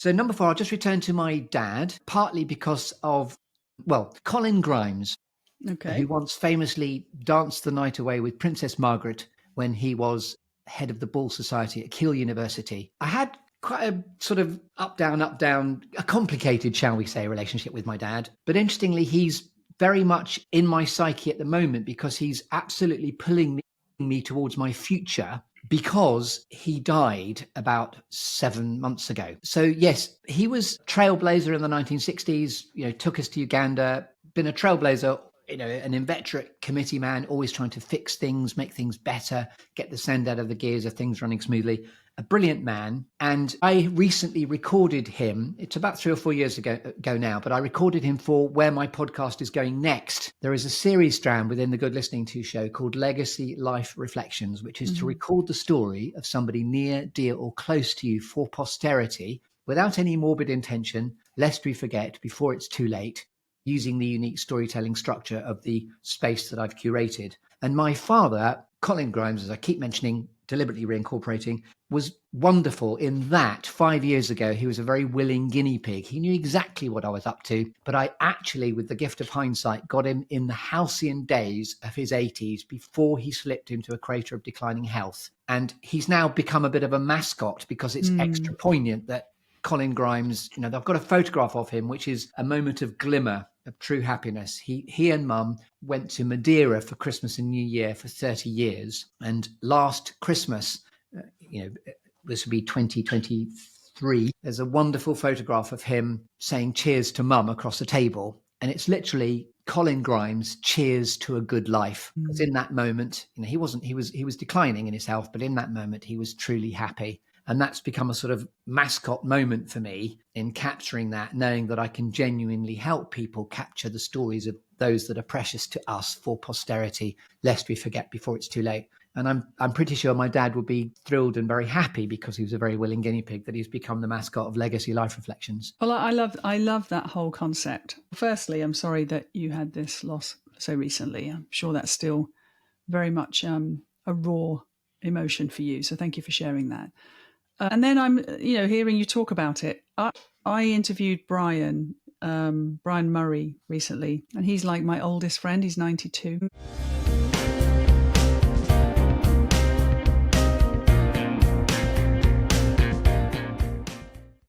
So number 4, I'll just return to my dad, partly because of, well, Colin Grimes, Okay. who once famously danced the night away with Princess Margaret when he was head of the Ball Society at Keele University. I had quite a sort of up, down, a complicated, shall we say, relationship with my dad. But interestingly, he's very much in my psyche at the moment because he's absolutely pulling me towards my future, because he died about 7 months ago. So yes, he was trailblazer in the 1960s, took us to Uganda, been a trailblazer, an inveterate committee man, always trying to fix things, make things better, get the sand out of the gears of things running smoothly. A brilliant man. And I recently recorded him. It's about 3 or 4 years ago now, but I recorded him for where my podcast is going next. There is a series strand within the Good Listening To show called Legacy Life Reflections, which is to record the story of somebody near, dear, or close to you for posterity without any morbid intention, lest we forget before it's too late, using the unique storytelling structure of the space that I've curated. And my father, Colin Grimes, as I keep mentioning, deliberately reincorporating, was wonderful in that 5 years ago, he was a very willing guinea pig. He knew exactly what I was up to, but I actually, with the gift of hindsight, got him in the halcyon days of his 80s before he slipped into a crater of declining health. And he's now become a bit of a mascot because it's extra poignant that Colin Grimes, I've got a photograph of him, which is a moment of glimmer, of true happiness. He and Mum went to Madeira for Christmas and New Year for 30 years. And last Christmas, this would be 2023, there's a wonderful photograph of him saying cheers to Mum across a table. And it's literally Colin Grimes, cheers to a good life. Because in that moment, he was declining in his health, but in that moment, he was truly happy. And that's become a sort of mascot moment for me in capturing that, knowing that I can genuinely help people capture the stories of those that are precious to us for posterity, lest we forget before it's too late. And I'm pretty sure my dad would be thrilled and very happy, because he was a very willing guinea pig, that he's become the mascot of Legacy Life Reflections. Well, I love that whole concept. Firstly, I'm sorry that you had this loss so recently. I'm sure that's still very much a raw emotion for you. So thank you for sharing that. And then I'm, hearing you talk about it. I interviewed Brian Murray recently, and he's like my oldest friend. He's 92.